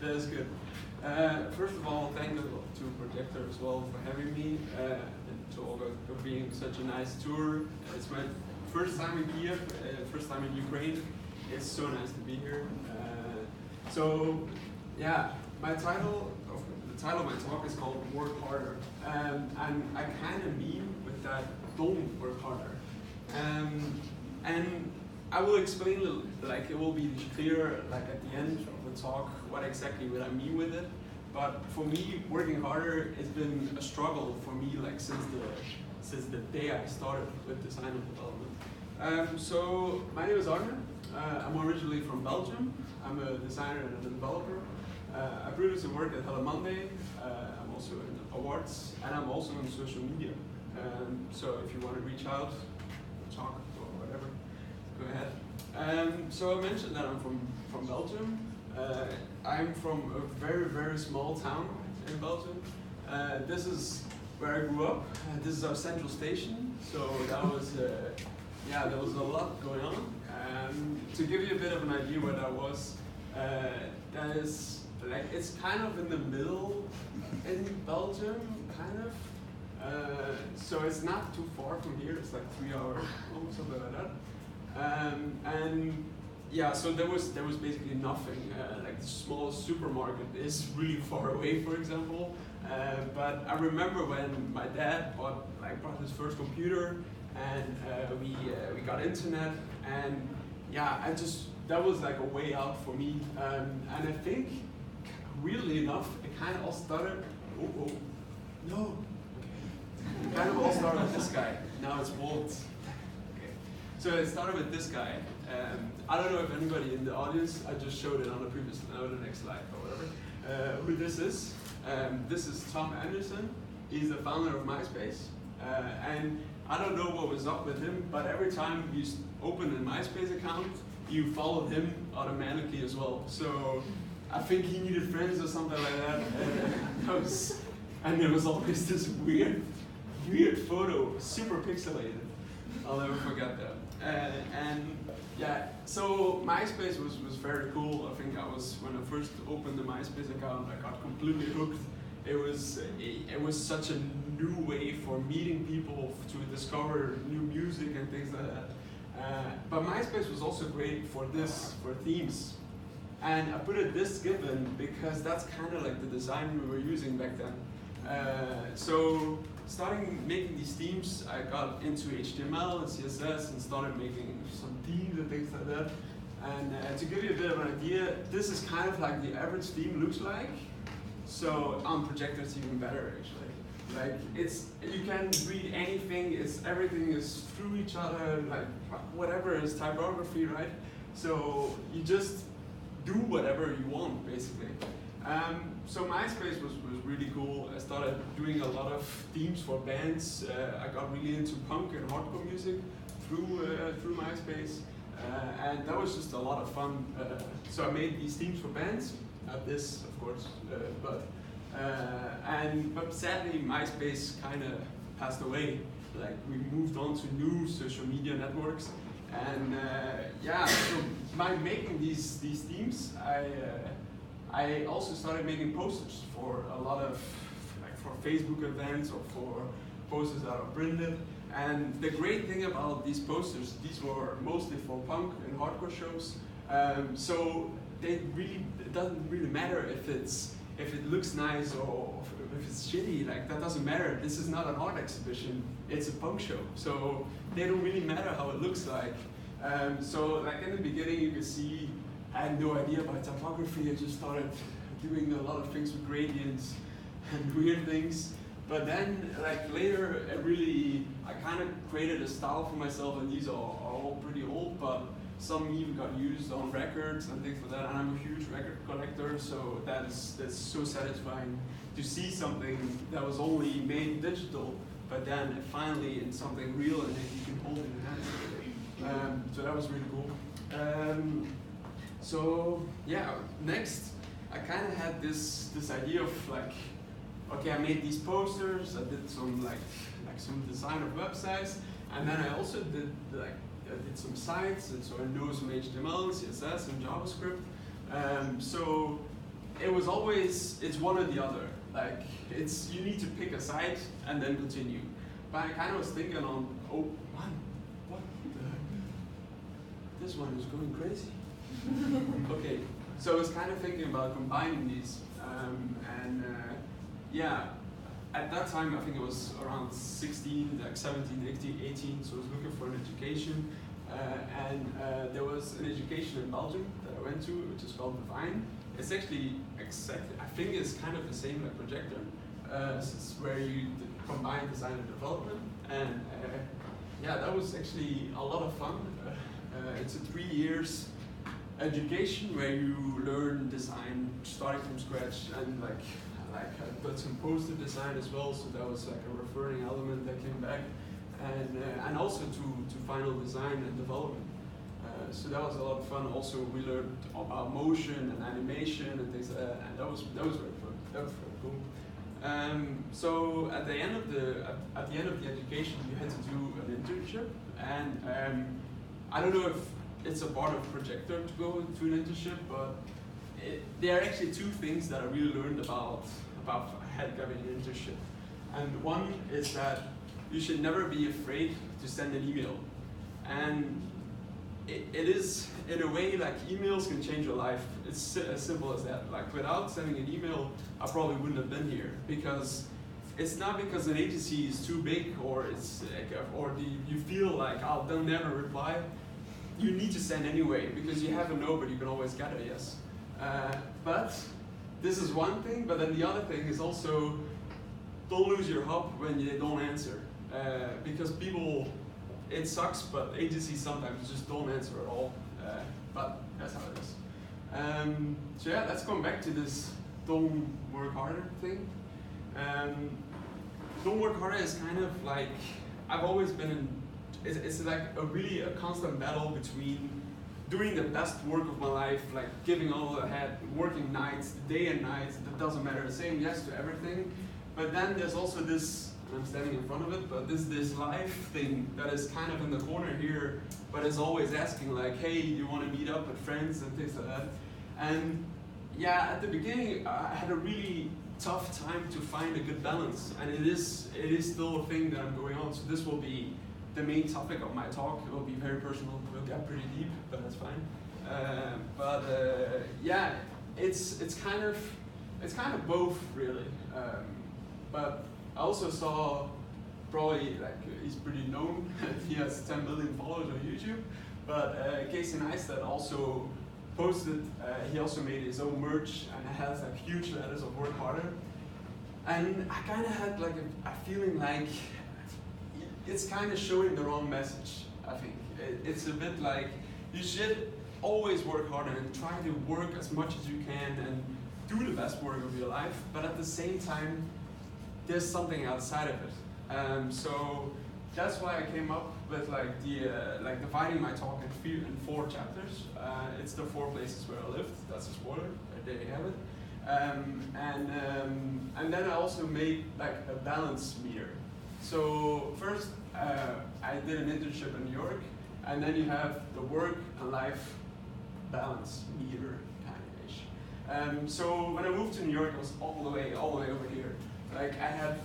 That's good. First of all, thank you to Projector as well for having me, and to Olga for being such a nice tour. It's my first time in Kyiv, first time in Ukraine. It's so nice to be here. So, yeah, the title of my talk is called Work Harder. And I kind of mean with that, don't work harder. And I will explain a little, like it will be clear like at the end of the talk what exactly what I mean with it. But for me, working harder has been a struggle for me like since the day I started with design and development. So my name is Arne. I'm originally from Belgium. I'm a designer and a developer. I previously worked at Hello Monday. I'm also in awards, and I'm also in social media. So if you want to reach out, talk or whatever, go ahead. So I mentioned that I'm from Belgium. I'm from a very, very small town in Belgium. This is where I grew up. This is our central station. So that was, yeah, there was a lot going on. To give you a bit of an idea where that was, that is, like, it's kind of in the middle in Belgium, kind of. So it's not too far from here. It's like 3 hours, almost something like that. And yeah, so there was basically nothing. Like the smallest supermarket is really far away, for example. But I remember when my dad brought his first computer, and we got internet, and yeah, that was like a way out for me. And I think, weirdly enough, it kind of all started. No. It kind of all started with this guy. Now it's Walt. Okay. So it started with this guy. I don't know if anybody in the audience, I just showed it on the previous, the next slide or whatever, who this is. This is Tom Anderson. He's the founder of MySpace. And I don't know what was up with him, but every time you opened a MySpace account, you followed him automatically as well. So I think he needed friends or something like that. And there was always this weird photo, super pixelated. I'll never forget that. And yeah, so MySpace was very cool. I think when I first opened the MySpace account, I got completely hooked. It was such a new way for meeting people, to discover new music and things like that. But MySpace was also great for themes. And I put it this given because that's kind of like the design we were using back then. So starting making these themes, I got into HTML and CSS and started making some themes and things like that. And to give you a bit of an idea, this is kind of like the average theme looks like. So on Projector it's even better actually. Like you can read anything, everything is through each other, like whatever is typography, right? So you just do whatever you want basically. So MySpace was really cool. I started doing a lot of themes for bands. I got really into punk and hardcore music through MySpace, and that was just a lot of fun. So I made these themes for bands, not this of course, but sadly MySpace kind of passed away. Like we moved on to new social media networks, and yeah. So by making these themes, I also started making posters for a lot of, like for Facebook events or for posters that are printed. And the great thing about these posters, these were mostly for punk and hardcore shows. So it doesn't really matter if it looks nice or if it's shitty. Like that doesn't matter. This is not an art exhibition. It's a punk show. So they don't really matter how it looks like. So like in the beginning, you could see. I had no idea about typography. I just started doing a lot of things with gradients and weird things. But then, like later, I kind of created a style for myself, and these are all pretty old, but some even got used on records and things like that. And I'm a huge record collector, so that's so satisfying to see something that was only made digital, but then finally in something real, and you can hold it in your hands. So that was really cool. So yeah, next I kind of had this idea of like, okay, I made these posters, I did some like some design of websites, and then I also did some sites, and so I know some HTML, CSS, and JavaScript. So it was always, it's one or the other. Like, you need to pick a side and then continue. But I kind of was thinking on, oh man, what the heck? This one is going crazy. Okay, so I was kind of thinking about combining these. Yeah, at that time I think it was around 16, like 17, 18, so I was looking for an education. There was an education in Belgium that I went to, which is called Divine. It's actually exactly, I think it's kind of the same like Projector. It's where you combine design and development. And yeah, that was actually a lot of fun. It's a 3 years education where you learn design starting from scratch, and like I got some poster design as well, so that was like a referring element that came back, and also to final design and development. So that was a lot of fun. Also, we learned about motion and animation and things like that, and that was very fun. That was very cool. So at the end of the education, you had to do an internship, and I don't know if it's a part of Projector to go to an internship, but there are actually two things that I really learned about having an internship. And one is that you should never be afraid to send an email. And it is, in a way, like emails can change your life. It's as simple as that. Like without sending an email, I probably wouldn't have been here, because it's not because an agency is too big or you feel like, oh, they'll never reply. You need to send anyway, because you never know, but you can always get a yes. But this is one thing, but then the other thing is also, don't lose your hope when they don't answer. Because people, it sucks, but agencies sometimes just don't answer at all. But that's how it is. So yeah, let's come back to this don't work harder thing. Don't work harder is kind of like, I've always been in, it's like a constant battle between doing the best work of my life, like giving all I had, working nights, day and night, that doesn't matter, saying yes to everything. But then there's also this, and I'm standing in front of it, but this life thing that is kind of in the corner here, but is always asking like, hey, you want to meet up with friends and things like that. And yeah, at the beginning, I had a really tough time to find a good balance, and it is still a thing that I'm going on. So this will be the main topic of my talk. It will be very personal. We'll get pretty deep, but that's fine. Yeah, it's kind of both really. But I also saw, probably like he's pretty known. He has 10 million followers on YouTube. But Casey Neistat also posted. He also made his own merch, and it has like huge letters of work harder. And I kind of had like a feeling like it's kind of showing the wrong message. I think it's a bit like you should always work harder and try to work as much as you can and do the best work of your life. But at the same time, there's something outside of it. So that's why I came up with like dividing my talk in 4 chapters. It's the 4 places where I lived. That's a spoiler. There you have it. And then I also made like a balance meter. So first, I did an internship in New York, and then you have the work and life balance meter kind of ish. So when I moved to New York, it was all the way over here. Like I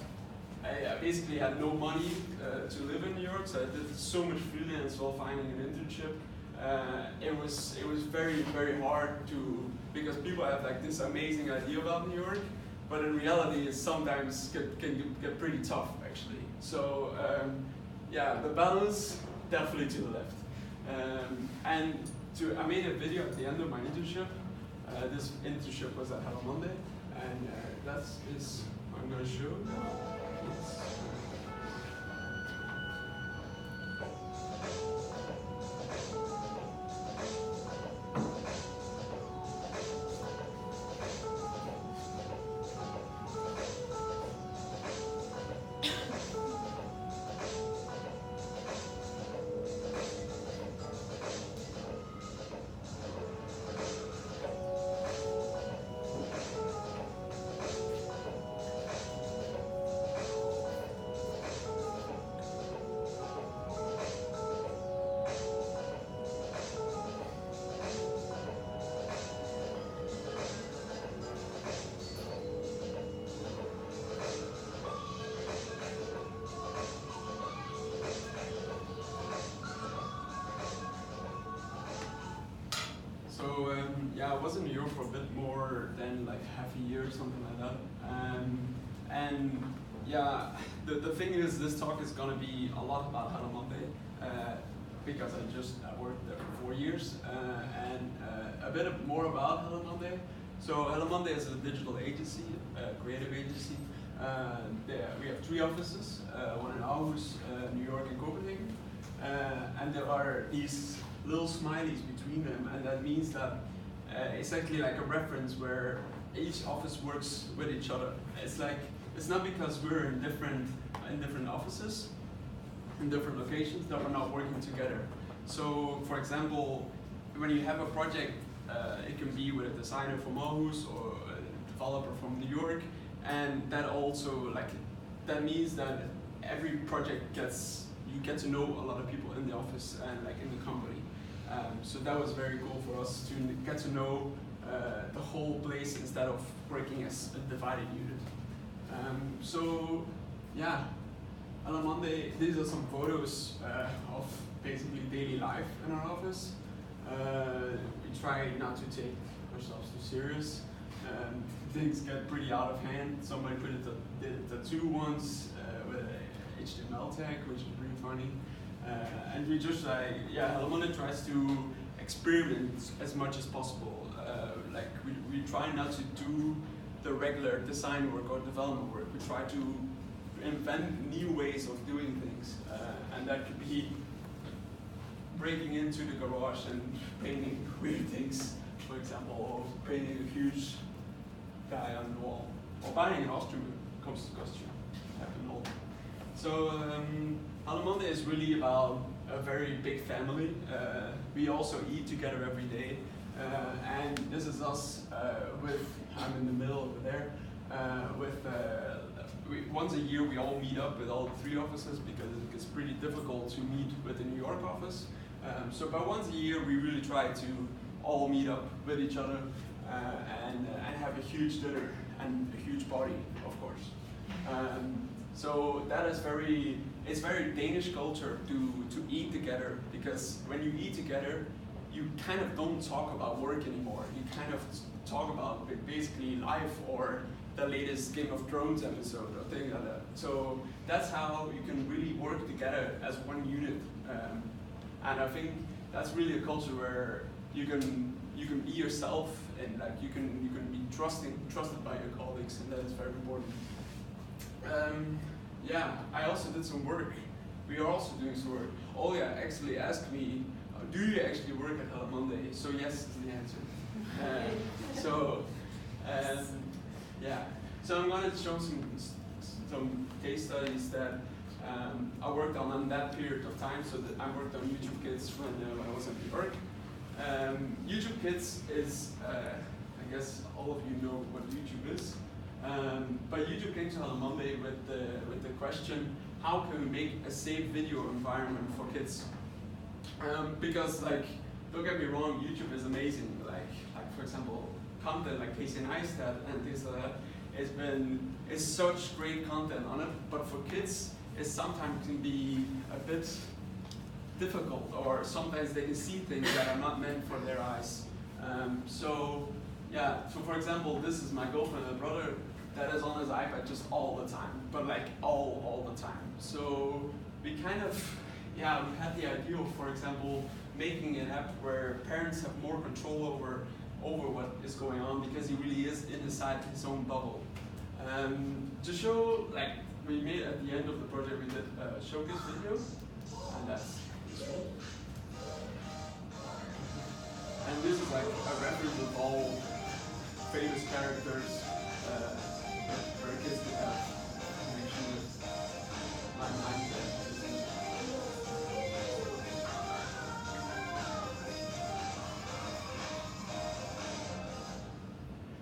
basically had no money to live in New York, so I did so much freelance while finding an internship. It was very, very hard because people have like this amazing idea about New York, but in reality it sometimes can get pretty tough actually. So yeah, the balance definitely to the left. I made a video at the end of my internship. This internship was at Hello Monday, and that is what I'm going to show now. Yes. Yeah, I was in New York for a bit more than like half a year, something like that. And yeah, the thing is, this talk is gonna be a lot about Hello Monday, because I worked there for 4 years, and a bit more about Hello Monday. So Hello Monday is a digital agency, creative agency. We have 3 offices, one in Aarhus, New York, and Copenhagen. And there are these little smileys between them, and that means that it's actually like a reference where each office works with each other. It's not because we're in different offices, in different locations, that we're not working together. So, for example, when you have a project, it can be with a designer from Aarhus or a developer from New York, and that means that every project you get to know a lot of people in the office and like in the company. So that was very cool for us to get to know the whole place instead of working as a divided unit. So yeah, Hello Monday, these are some photos of basically daily life in our office. We try not to take ourselves too serious. Things get pretty out of hand. Somebody did a tattoo once with a HTML tag, which is really funny. And we just Hello Monday tries to experiment as much as possible. We try not to do the regular design work or development work. We try to invent new ways of doing things, and that could be breaking into the garage and painting weird things, for example, or painting a huge guy on the wall, or buying an Austrian costume. Happened all. So Hello Monday is really about a very big family. We also eat together every day, and this is us I'm in the middle over there, once a year we all meet up with all 3 offices because it's pretty difficult to meet with the New York office. So about once a year we really try to all meet up with each other and have a huge dinner and a huge party, of course. So that is it's very Danish culture to eat together, because when you eat together, you kind of don't talk about work anymore. You kind of talk about basically life or the latest Game of Thrones episode or things like that. So that's how you can really work together as one unit. And I think that's really a culture where you can be yourself, and like you can be trusted by your colleagues, and that is very important. Yeah, I also did some work. We are also doing some work. Olga actually asked me, do you actually work at Hello Monday? So yes is the answer. Yeah. So I'm going to show some case studies that I worked on in that period of time. So that I worked on YouTube Kids when I was in New York. YouTube Kids is, I guess all of you know what YouTube is. But YouTube came to Hello Monday with the question, how can we make a safe video environment for kids? Because don't get me wrong, YouTube is amazing. Like for example, content like Casey Neistat and things like that, it's such great content on it. But for kids, it sometimes can be a bit difficult, or sometimes they can see things that are not meant for their eyes. So for example, this is my girlfriend and brother that is on his iPad just all the time, but like all the time. So we kind of, we had the idea of, for example, making an app where parents have more control over what is going on, because he really is inside his own bubble. To show, we made at the end of the project, we did a showcase video, and that's this one. And this is like a reference of all famous characters for kids to have connection with my mindset.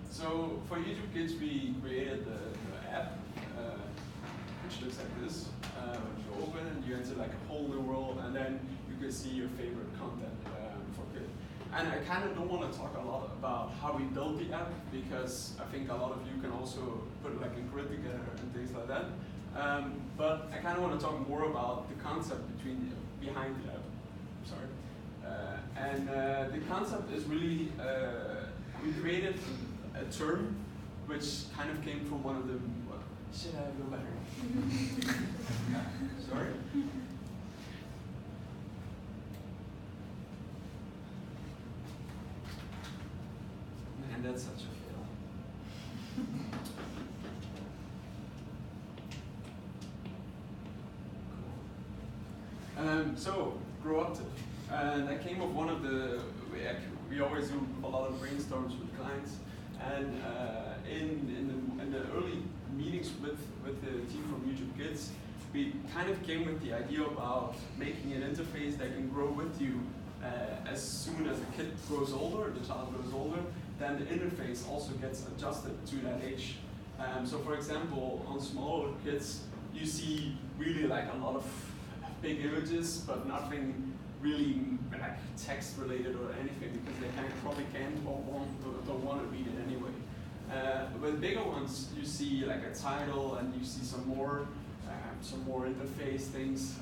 So for YouTube Kids, we created the app, which looks like this. Which you open and you enter like a whole new world, and then you can see your favorite content for kids. And I kind of don't want to talk a lot about how we built the app, because I think a lot of you can also put like a grid together and things like that. But I kind of want to talk more about the concept behind the app. Sorry. The concept is really, we created a term which kind of came from one of the, shit, I have no battery. Sorry? Man, that's such a fail. So, grow up to. That came of one of the, we always do a lot of brainstorms with clients, and in the early meetings with the team from YouTube Kids, we kind of came with the idea about making an interface that can grow with you as soon as the kid grows older, the child grows older, then the interface also gets adjusted to that age. So for example, on smaller kids, you see really like a lot of big images, but nothing really like text related or anything, because they probably can't or don't want to read it anyway. With bigger ones, you see like a title, and you see some more interface things,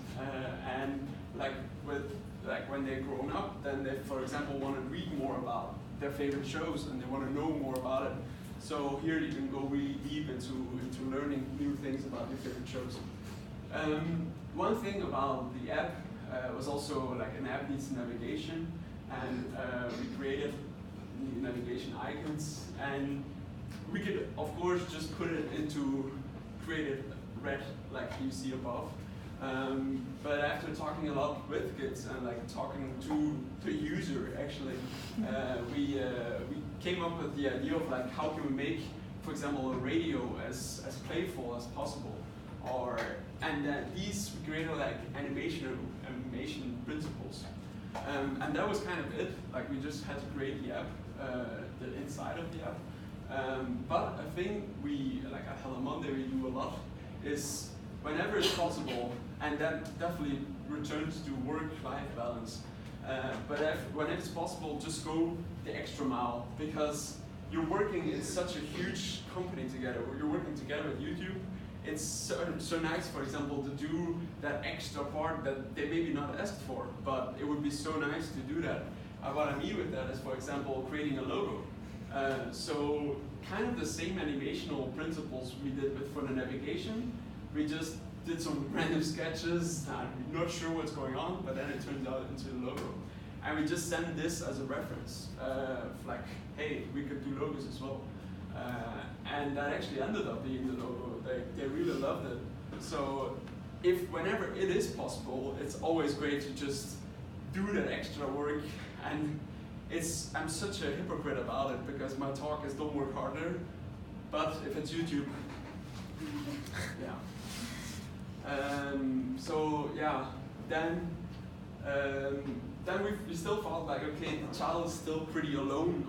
and like when they're grown up, then they, for example, want to read more about their favorite shows and they want to know more about it. So here you can go really deep into learning new things about your favorite shows. One thing about the app was also like an app needs navigation, and we created navigation icons, and we could of course just put it into creative red like you see above. But after talking a lot with kids and like talking to the user actually, we came up with the idea of like how can we make, for example, a radio as playful as possible, and these we created like animation principles, and that was kind of it. Like we just had to create the app, the inside of the app. But a thing we like at Hello Monday we do a lot is whenever it's possible, and that definitely returns to work-life balance. But when it's possible, just go the extra mile, because you're working in such a huge company together. You're working together with YouTube. It's so nice, for example, to do that extra part that they maybe not asked for, but it would be so nice to do that. What I mean with that is, for example, creating a logo. So kind of the same animational principles we did for the navigation. We just did some random sketches. I'm not sure what's going on, but then it turns out into a logo. And we just send this as a reference, like, hey, we could do logos as well. And that actually ended up being the logo. They really loved it. So whenever it is possible, it's always great to just do that extra work. And I'm such a hypocrite about it, because my talk is don't work harder, but if it's YouTube, yeah. So yeah, then we still thought like, okay, the child is still pretty alone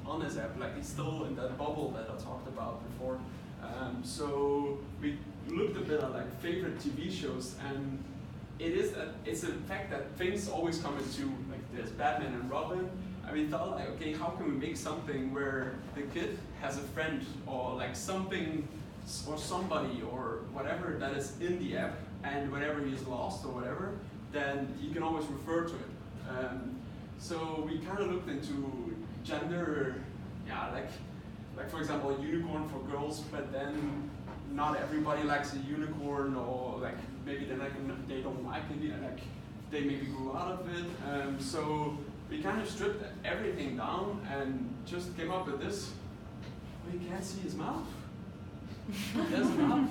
on this app, like he's still in that bubble that I talked about before. So we looked a bit at like favorite TV shows, and it's a fact that things always come into like there's Batman and Robin. And we thought like, okay, how can we make something where the kid has a friend or like something or somebody or whatever that is in the app, and whenever he's lost or whatever, then you can always refer to it. So we kind of looked into gender, yeah, like for example, a unicorn for girls, but then not everybody likes a unicorn, or like maybe they don't like it, like they maybe grew out of it. So we kind of stripped everything down and just came up with this. We can't see his mouth. There's a mouth.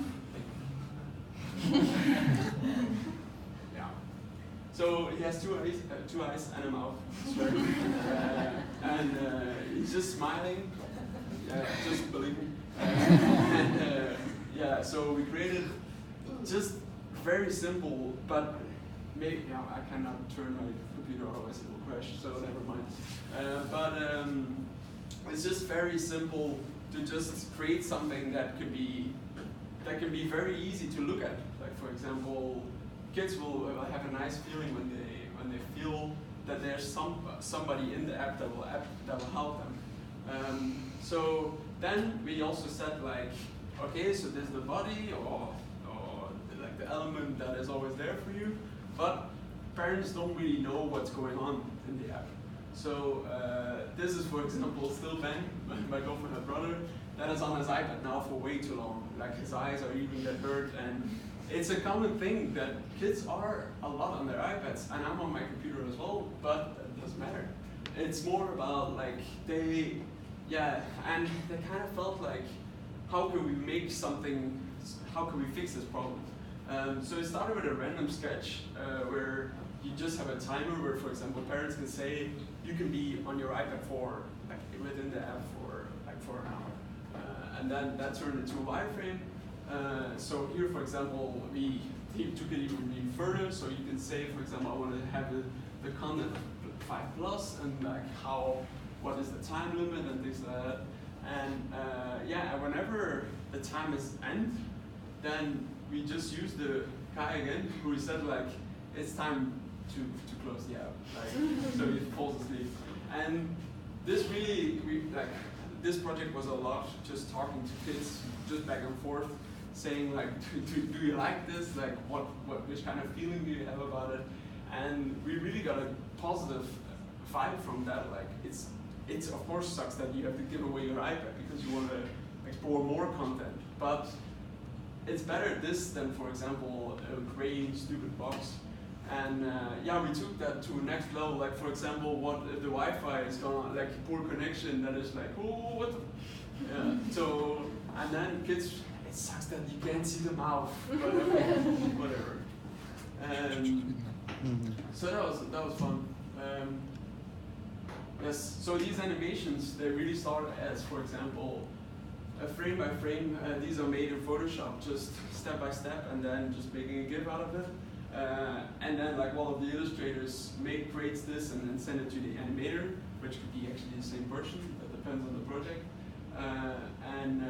Yeah. So he has two eyes and a mouth. And he's just smiling. Just believe me. Yeah. So we created just very simple, but maybe I cannot turn my computer, otherwise it will crash. So never mind. It's just very simple to just create something that can be very easy to look at. Like for example, kids will have a nice feeling when they feel that there's somebody in the app that will help them. So then we also said like, okay, so there's the body or like the element that is always there for you, but parents don't really know what's going on in the app. So this is, for example, still Ben, my girlfriend and brother, that is on his iPad now for way too long. Like his eyes are even get hurt, and it's a common thing that kids are a lot on their iPads, and I'm on my computer as well, but it doesn't matter. It's more about like and they kind of felt like, how can we make something, how can we fix this problem? So it started with a random sketch where you just have a timer where, for example, parents can say, you can be on your iPad for, like, within the app for an hour. And then that turned into a wireframe. So here, for example, we took it even further. So you can say, for example, I want to have the content 5+, and like what is the time limit and things like that. And whenever the time is end, then we just use the guy again who said like, it's time to close the app, like, so he falls asleep. And this really, this project was a lot just talking to kids, just back and forth, saying like, do you like this? Like, which kind of feeling do you have about it? And we really got a positive vibe from that. Like, it's of course sucks that you have to give away your iPad because you want to explore more content, but it's better this than, for example, a gray stupid box. And we took that to a next level. Like, for example, what if the Wi-Fi is gone, like poor connection, that is like, oh, what the? Yeah. So, and then kids, it sucks that you can't see the mouth, whatever. So that was fun. Yes. So these animations, they really start as, for example, a frame by frame. These are made in Photoshop, just step by step, and then just making a GIF out of it. And then like one of the illustrators creates this and then send it to the animator, which could be actually the same person. That depends on the project. And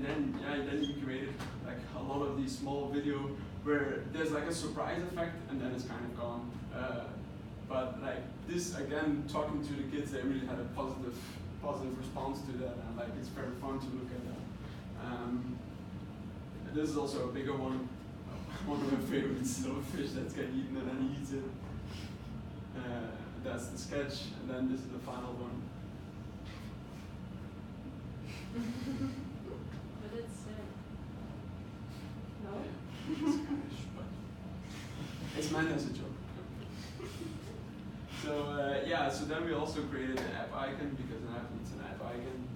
then you created like a lot of these small video where there's like a surprise effect, and then it's kind of gone. But like this, again, talking to the kids, they really had a positive response to that, and like it's very fun to look at that. This is also a bigger one. One of my favorites, of a fish that's getting eaten and then he eats it. That's the sketch, and then this is the final one. But it's no. Yeah, it's Scottish, but it's meant as a joke. So then we also created an app icon because an app needs an app icon,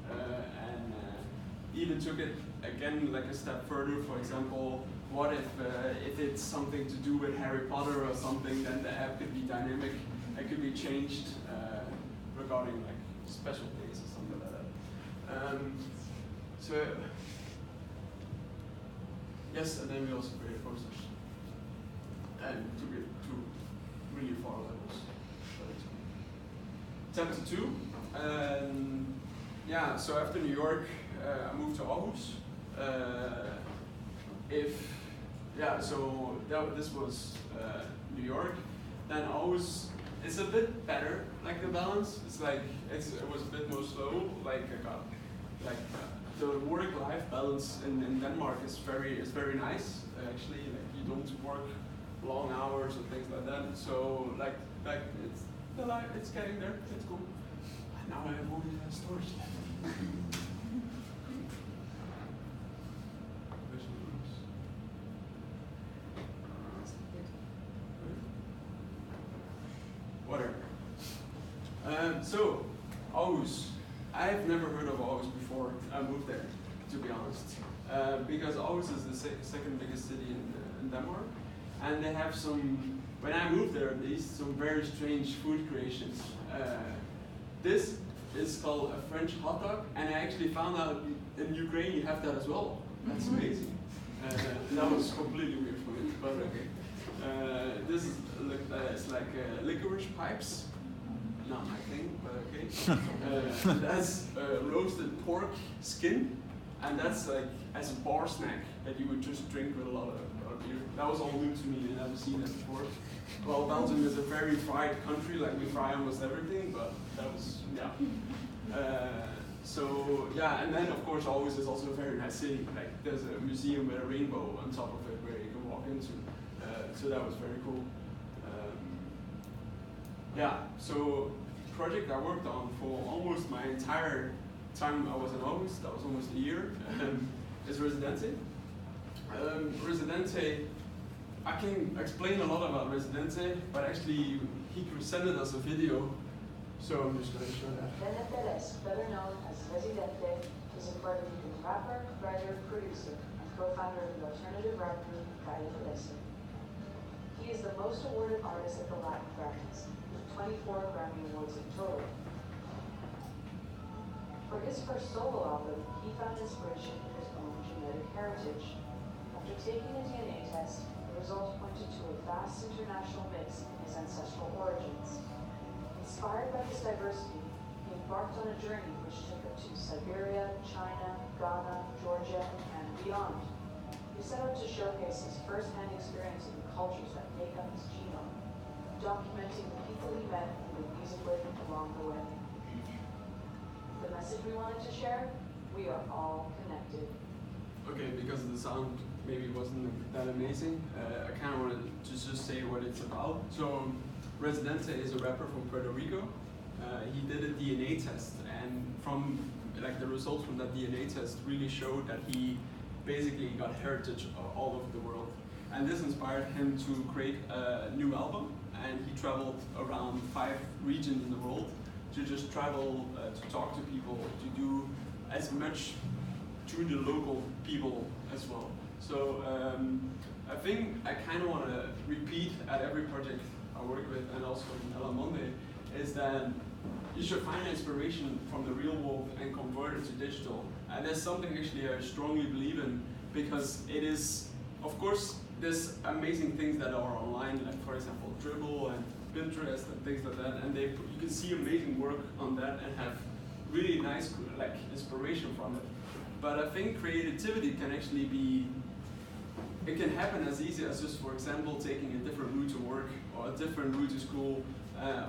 and even took it again like a step further. For example, what if it's something to do with Harry Potter or something, then the app could be dynamic. It could be changed regarding like special days or something like that. Yes, and then we also created posters and took it to really far levels. Chapter 2. So after New York, I moved to Aarhus. This was New York. Then Aarhus is a bit better, like the balance. It's like it was a bit more slow. Like I got the work-life balance in Denmark is very nice. Actually, like you don't work long hours and things like that. So like it's getting there. It's cool. And now I have only storage left. Whatever. So, Aarhus. I've never heard of Aarhus before I moved there, to be honest. Because Aarhus is the second biggest city in Denmark. And they have when I moved there at least, some very strange food creations. This is called a French hot dog, and I actually found out in Ukraine you have that as well. That's amazing. That was completely weird for me, but okay. This is it's like licorice pipes. Not my thing, but okay. That's roasted pork skin, and that's like as a bar snack that you would just drink with a lot of beer. That was all new to me. I never seen that before. Well, Belgium is a very fried country. Like we fry almost everything, but that was and then of course Aarhus is also a very nice city. Like there's a museum with a rainbow on top of it where you can walk into. So that was very cool. Yeah, so project I worked on for almost my entire time I was in Aarhus, that was almost a year, is Residente. Residente, I can explain a lot about Residente, but actually he presented us a video, so I'm just going to show that. Residente, better known as Residente, is a Puerto Rican rapper, writer, producer, and co-founder of the alternative rap group Calle Celeste. He is the most awarded artist at the Latin Grammys, with 24 Grammy Awards in total. For his first solo album, he found inspiration in his own genetic heritage. After taking a DNA test, the results pointed to a vast international mix in his ancestral origins. Inspired by this diversity, he embarked on a journey which took him to Siberia, China, Ghana, Georgia, and beyond. He set out to showcase his first-hand experience of the cultures that make up his genome, documenting the people he met and the music with along the way. The message we wanted to share: we are all connected. Okay, because the sound maybe wasn't that amazing, I kind of wanted to just say what it's about. So, Residente is a rapper from Puerto Rico. He did a DNA test, and from the results from that DNA test really showed that he basically got heritage all over the world. And this inspired him to create a new album, and he traveled around 5 regions in the world to just travel, to talk to people, to do as much to the local people as well. So I think I kind of want to repeat at every project I work with, and also in El Monde, is that you should find inspiration from the real world and convert it to digital. And that's something actually I strongly believe in, because it is, of course, there's amazing things that are online, like for example Dribble and Pinterest and things like that, and you can see amazing work on that and have really nice inspiration from it. But I think creativity can actually be, it can happen as easy as just, for example, taking a different route to work or a different route to school,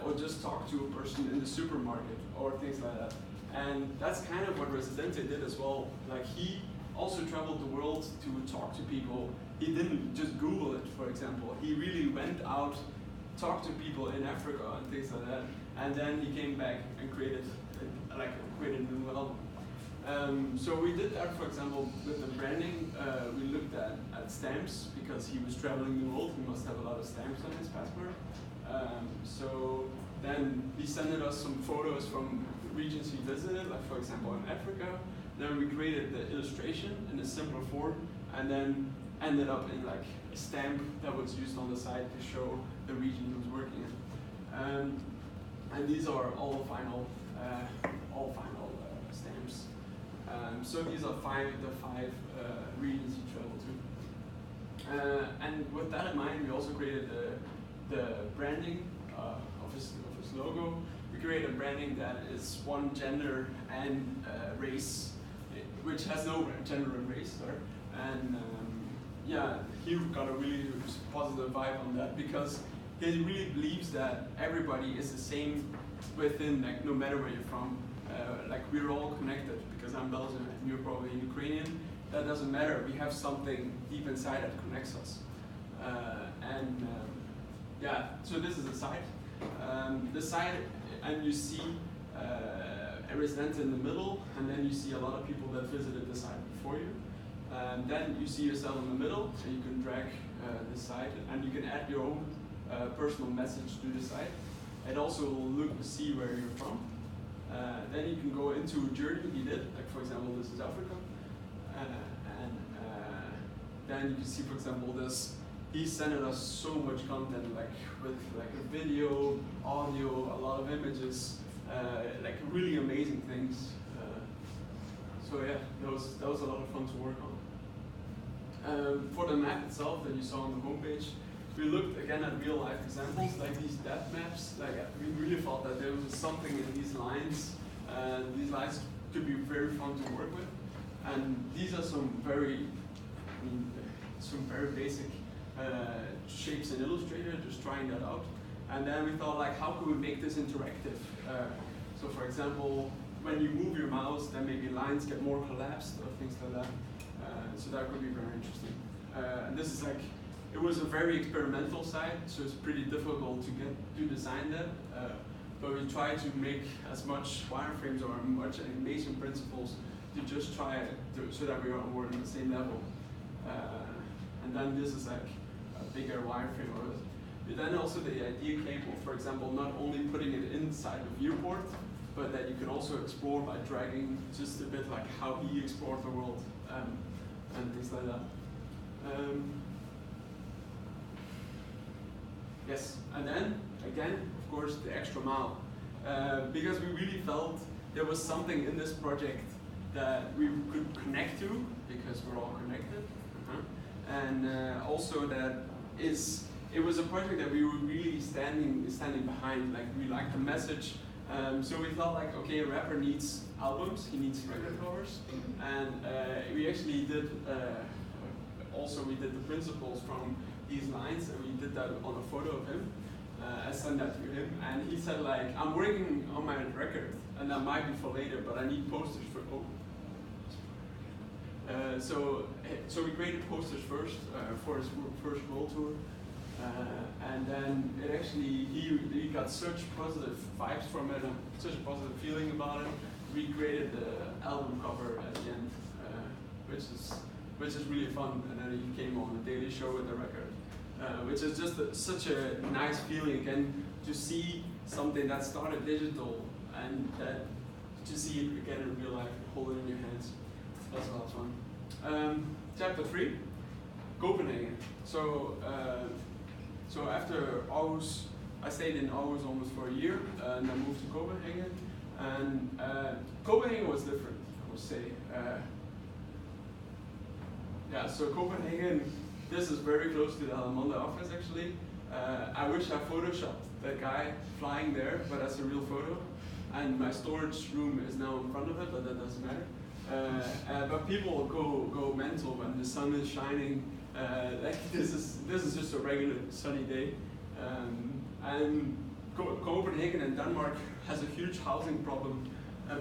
or just talk to a person in the supermarket or things like that. And that's kind of what Residente did as well. Like, he also traveled the world to talk to people. He didn't just Google it, for example. He really went out, talked to people in Africa and things like that. And then he came back and created a new album. So we did that, for example, with the branding. We looked at stamps, because he was traveling the world. He must have a lot of stamps on his passport. So then he sent us some photos from regions he visited, like for example in Africa. Then we created the illustration in a simpler form, and then ended up in a stamp that was used on the side to show the region he was working in. And these are all final stamps. So these are the five regions he traveled to. And with that in mind, we also created the branding of his logo. We created a branding that is one gender and race, which has no gender and race, sorry. And yeah, he got a really positive vibe on that, because he really believes that everybody is the same within, no matter where you're from. We're all connected, because I'm Belgian and you're probably Ukrainian. That doesn't matter. We have something deep inside that connects us. Yeah, so this is the site. The site, and you see a resident in the middle, and then you see a lot of people that visited the site before you. And then you see yourself in the middle, and you can drag the site, and you can add your own personal message to the site. It also will look to see where you're from. Then you can go into a journey he did, like for example, this is Africa. Then you can see, for example, this. He sent us so much content, with a video, audio, a lot of images, really amazing things. So yeah, that was a lot of fun to work on. For the map itself that you saw on the homepage, we looked again at real life examples, like these depth maps. We really thought that there was something in these lines. These lines could be very fun to work with. And these are some very basic shapes in Illustrator, just trying that out. And then we thought, how could we make this interactive? So for example, when you move your mouse, then maybe lines get more collapsed or things like that. So that could be very interesting. And this is it was a very experimental site, so it's pretty difficult to design that. But we tried to make as much wireframes or much animation principles to just try so that we were on the same level. And then this is like a bigger wireframe of it. But then also the idea came of, for example, not only putting it inside the viewport, but that you can also explore by dragging just a bit like how he explored the world and things like that. Yes, and then again, of course, the extra mile. Because we really felt there was something in this project that we could connect to, because we're all connected. And also that it was a project that we were really standing behind. Like, we liked the message. So we felt like, okay, a rapper needs albums, he needs record covers. And we actually did, we did the principles from these lines, and we did that on a photo of him. I sent that to him, and he said like, I'm working on my record, and that might be for later, but I need posters for, so we created posters first for his first world tour. And then it actually, he got such positive vibes from it, and such a positive feeling about it. We created the album cover at the end, which is really fun. And then he came on the Daily Show with the record, which is just such a nice feeling again to see something that started digital and that to see it again in real life, hold it in your hands. That's a lot of fun. Chapter 3, Copenhagen. So after Aarhus, I stayed in Aarhus almost for a year, and I moved to Copenhagen. And Copenhagen was different, I would say. Yeah, so Copenhagen, this is very close to the Allemande office actually. I wish I photoshopped that guy flying there, but that's a real photo. And my storage room is now in front of it, but that doesn't matter. But people go mental when the sun is shining. Like this is just a regular sunny day, and Copenhagen and Denmark has a huge housing problem.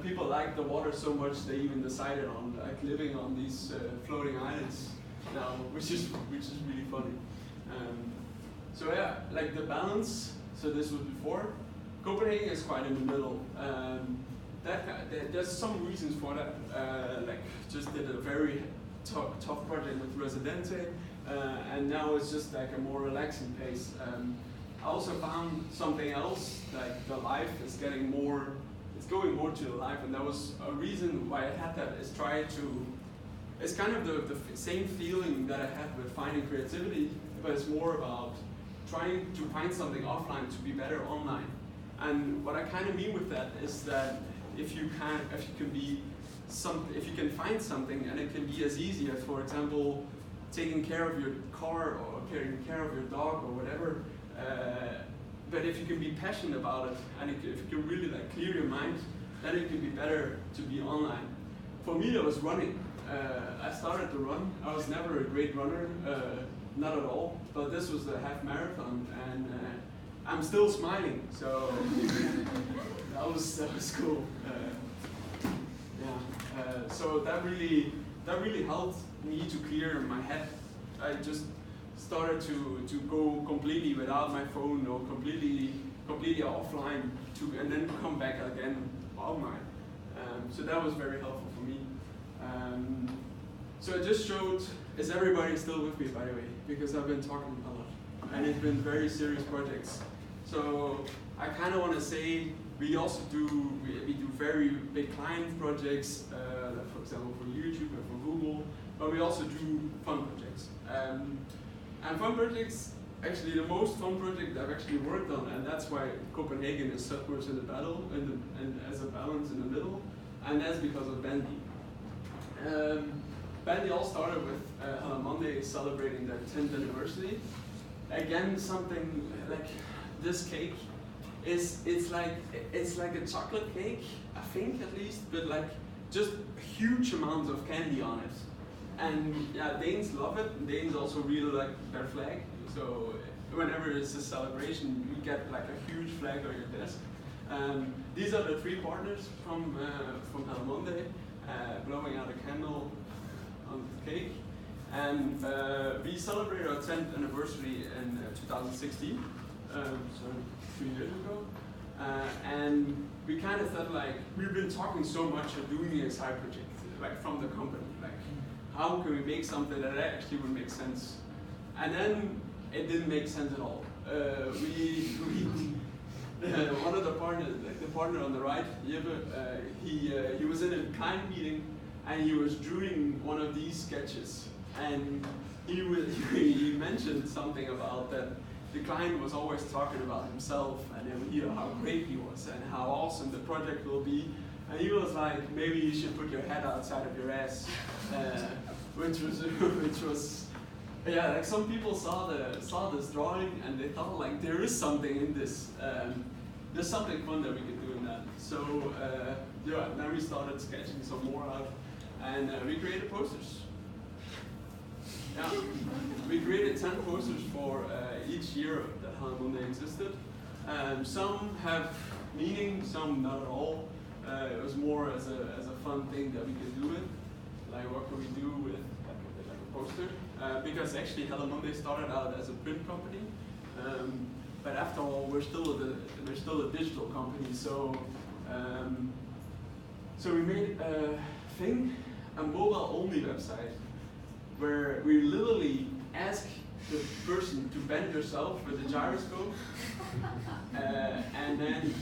People like the water so much they even decided on like living on these floating islands now, which is really funny. So yeah, like the balance. So this was before. Copenhagen is quite in the middle. There's some reasons for that. Like just did a very tough project with Residente, and now it's just like a more relaxing pace. I also found something else, like the life is getting more, it's going more to the life, and that was a reason why I had that, is try to, it's kind of the same feeling that I had with finding creativity, but it's more about trying to find something offline to be better online. And what I kind of mean with that is that if you can find something, and it can be as easy as, for example, taking care of your car or taking care of your dog or whatever, but if you can be passionate about it, and if you can really like clear your mind, then it can be better to be online. For me, that was running. I started to run. I was never a great runner, not at all, but this was the half marathon, and I'm still smiling, so that was cool. So that really helped me to clear my head. I just started to go completely without my phone or completely offline and then come back again online. So that was very helpful for me. So it just showed, is everybody still with me, by the way? Because I've been talking a lot, and it's been very serious projects. So I kind of want to say, we also do very big client projects, like for example for YouTube and for Google, but we also do fun projects. And fun projects, actually the most fun project I've actually worked on, and that's why Copenhagen is so much in the battle and as a balance in the middle, and that's because of Bandy. Bandy all started with Monday celebrating their 10th anniversary. Again, something like this cake. It's like a chocolate cake, I think at least, but like just huge amounts of candy on it. And yeah, Danes love it. Danes also really like their flag. So whenever it's a celebration, you get like a huge flag on your desk. These are the 3 partners from Monday, blowing out a candle on the cake. And we celebrated our 10th anniversary in 2016, so 3 years ago. And we kind of thought like, we've been talking so much of doing a side project, like from the company, like how can we make something that actually would make sense? And then it didn't make sense at all. One of the partners, like the partner on the right, he was in a client meeting and he was drawing one of these sketches. And he mentioned something about that the client was always talking about himself and how great he was and how awesome the project will be. And he was like, maybe you should put your head outside of your ass, which was, yeah, like some people saw this drawing and they thought like there is something in this. There's something fun that we could do in that. So yeah, then we started sketching some more out, and we created posters. Yeah, we created 10 posters for each year that Halle Monday existed. Some have meaning, some not at all. It was more as a fun thing that we could do with. Like what could we do with like a poster? Because actually Halle Monday started out as a print company. But after all, we're still a digital company. So so we made a mobile-only website where we literally ask the person to bend yourself with a gyroscope, and then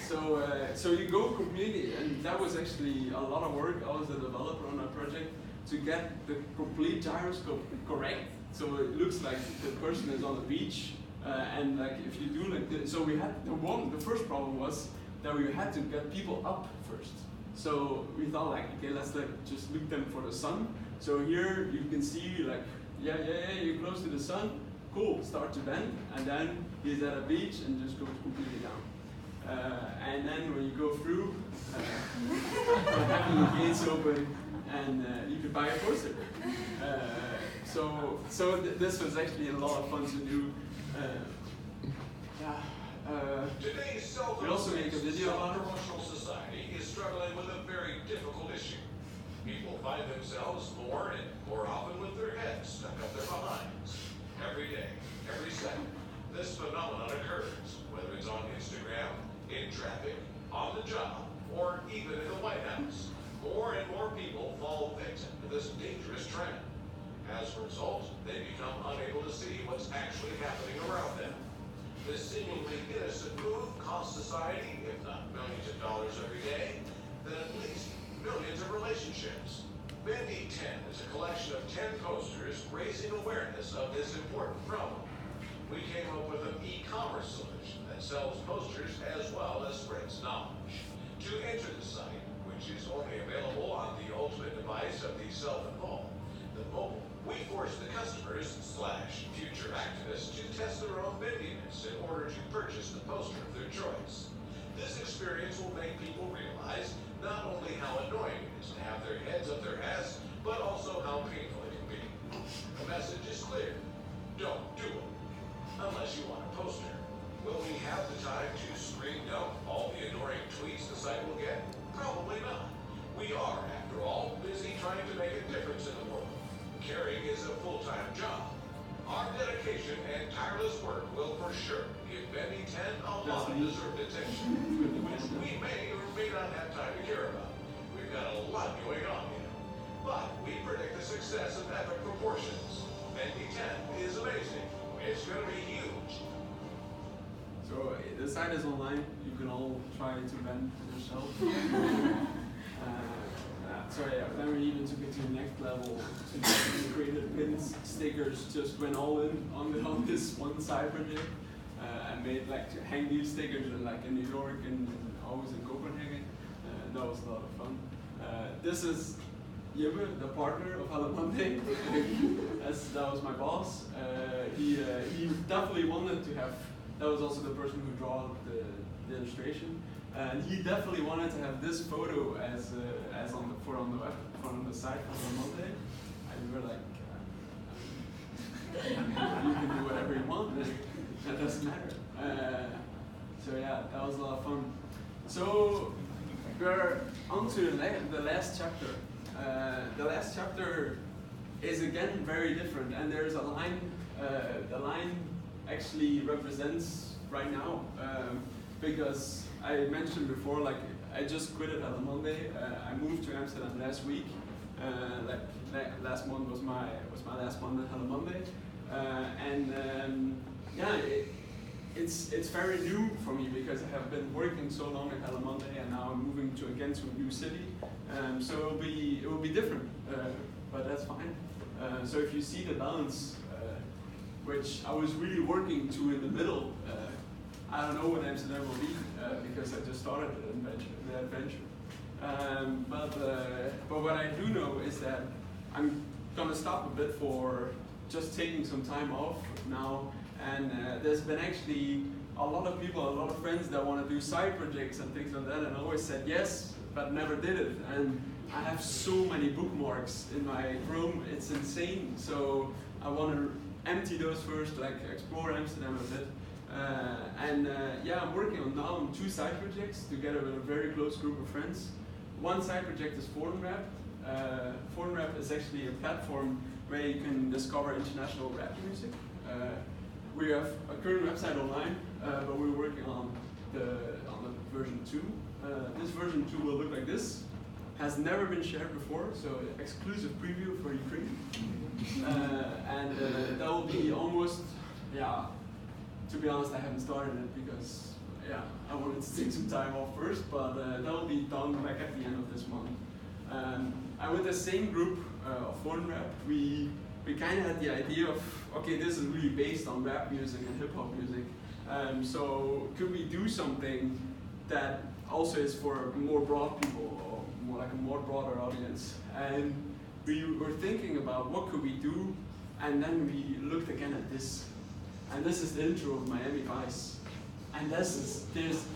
so you go completely, and that was actually a lot of work. I was the developer on that project to get the complete gyroscope correct, so it looks like the person is on the beach, and like if you do like this, so we had the first problem was that we had to get people up first. So we thought like, okay, let's like just look them for the sun. So here you can see like, yeah, you're close to the sun, cool, start to bend, and then he's at a beach and just goes completely down. And then when you go through, having the gates open, and you could buy a poster. This was actually a lot of fun to do. We also make a video about it. Promotional society is struggling with a very difficult issue. People find themselves more and more often with their heads stuck up their behinds. Every day, every second, this phenomenon occurs, whether it's on Instagram, in traffic, on the job, or even in the White House. More and more people fall victim to this dangerous trend. As a result, they become unable to see what's actually happening around them. This seemingly innocent move costs society, if not millions of dollars every day, then at least millions of relationships. Bendy 10 is a collection of 10 posters raising awareness of this important problem. We came up with an e-commerce solution that sells posters as well as spreads knowledge. To enter the site, which is only available on the ultimate device of the self-involved, the mobile, we force the customers / future activists to test their own bendiness in order to purchase the poster of their choice. This experience will make people realize not only how annoying it is to have their heads up their ass, but also how painful it can be. The message is clear. Don't do it. Unless you want a poster. Will we have the time to screen dump all the annoying tweets the site will get? Probably not. We are, after all, busy trying to make a difference in the world. Caring is a full-time job. Our dedication and tireless work will for sure give Bendy 10 a lot of deserved attention, which we may or may not have time to care about. We've got a lot going on, you know. But we predict the success of epic proportions. Bendy 10 is amazing. It's going to be huge. So the site is online. You can all try to bend yourself. So yeah, then we even took it to the next level. We created pins, stickers, just went all in on this one side project. I made like to hang these stickers in like in New York and Aarhus and Copenhagen. That was a lot of fun. This is Jeppe, the partner of Halle Monday. That was my boss. He definitely wanted to have. That was also the person who drew the illustration. And he definitely wanted to have this photo as on the side for Halle Monday. And we were like, you can do whatever you want. That doesn't matter. So yeah, that was a lot of fun. So we're on to the last chapter. The last chapter is again very different, and there's a line. The line actually represents right now, because I mentioned before, like I just quit it on a Monday. I moved to Amsterdam last week. Last month was my last month at Hello Monday, it's very new for me because I have been working so long at Hello Monday, and now I'm moving to a new city. So it will be different, but that's fine. So if you see the balance, which I was really working to in the middle, I don't know what Amsterdam will be because I just started the adventure. But what I do know is that I'm gonna stop a bit for just taking some time off now, and there's been actually a lot of people, a lot of friends that want to do side projects and things like that, and I always said yes, but never did it. And I have so many bookmarks in my Chrome, it's insane. So I want to empty those first, like explore Amsterdam a bit. Yeah, I'm working on now on 2 side projects together with a very close group of friends. One side project is Foreign Rap. Foreign Rap is actually a platform where you can discover international rap music. We have a current website online, but we're working on the version 2. This version 2 will look like this. Has never been shared before, so exclusive preview for Ukraine. That will be almost, yeah, to be honest, I haven't started it because, yeah, I wanted to take some time off first, but that will be done back at the end of this month. And with the same group of Foreign Rap, we kind of had the idea of, okay, this is really based on rap music and hip hop music. So could we do something that also is for more broad people, or more like a more broader audience? And we were thinking about what could we do, and then we looked again at this. And this is the intro of Miami Vice. And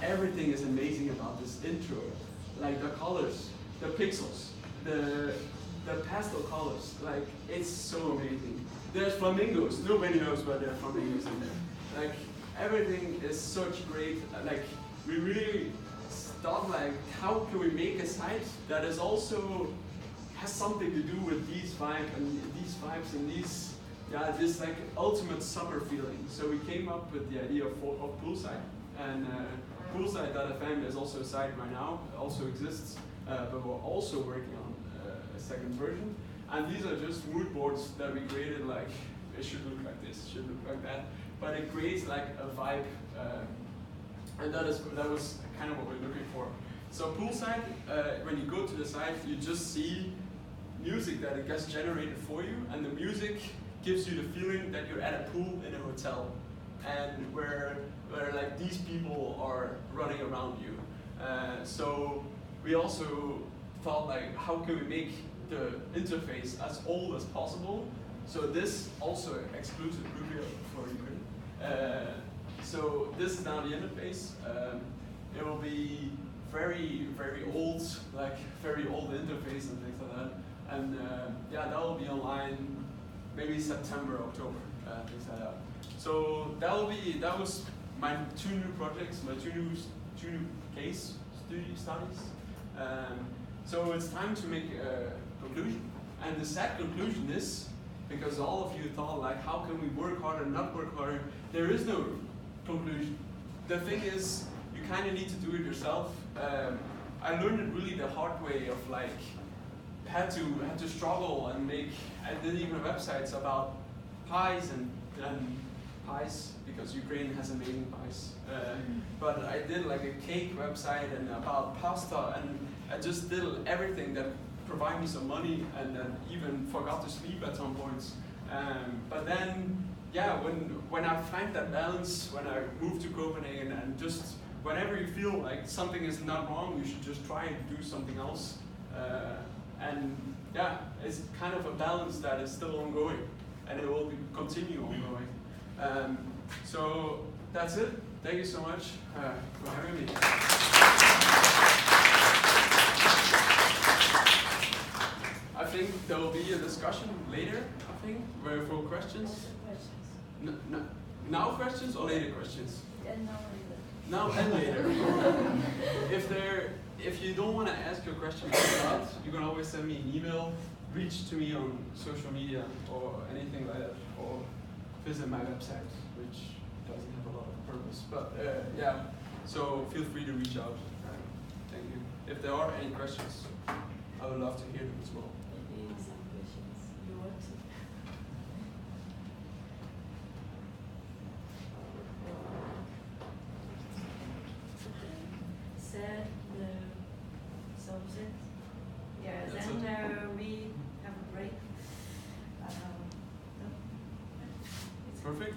everything is amazing about this intro. Like the colors, the pixels, the pastel colors, like it's so amazing. There's flamingos, nobody knows why there are flamingos in there. Like everything is such great, like we really thought like, how can we make a site that is also, has something to do with these vibes and these, yeah, this like ultimate summer feeling. So we came up with the idea of Poolside, and Poolside.fm is also a site right now, it also exists, but we're also working on a second version. And these are just mood boards that we created, like, it should look like this, it should look like that, but it creates like a vibe, and that was kind of what we're looking for. So Poolside, when you go to the site, you just see music that it gets generated for you, and the music gives you the feeling that you're at a pool in a hotel, and where like these people are running around you. So we also thought like, how can we make the interface as old as possible? So this also exclusive preview for Ukraine. So this is now the interface. It will be very, very old, like very old interface and things like that. And yeah, that will be online maybe September, October, things like that. So that was my 2 new projects, my two new case studies. So it's time to make a conclusion. And the sad conclusion is, because all of you thought like, how can we work harder, not work harder? There is no conclusion. The thing is, you kind of need to do it yourself. I learned it really the hard way of like, had to struggle and make, I did even websites about pies and pies, because Ukraine has amazing pies. But I did like a cake website and about pasta, and I just did everything that provided me some money, and then even forgot to sleep at some points. But then, yeah, when I find that balance, when I moved to Copenhagen, and just whenever you feel like something is not wrong, you should just try and do something else. And yeah, it's kind of a balance that is still ongoing, and it will continue ongoing. So that's it. Thank you so much for having me. I think there will be a discussion later, I think, where for questions. Now questions or later questions? Now and later. If you don't want to ask your question out loud, you can always send me an email, reach to me on social media or anything like that, or visit my website, which doesn't have a lot of purpose. But yeah, so feel free to reach out. Thank you. If there are any questions, I would love to hear them as well. Maybe some questions you want to. Said the subject. Yeah, That's then it. we have a break. No? It's Perfect.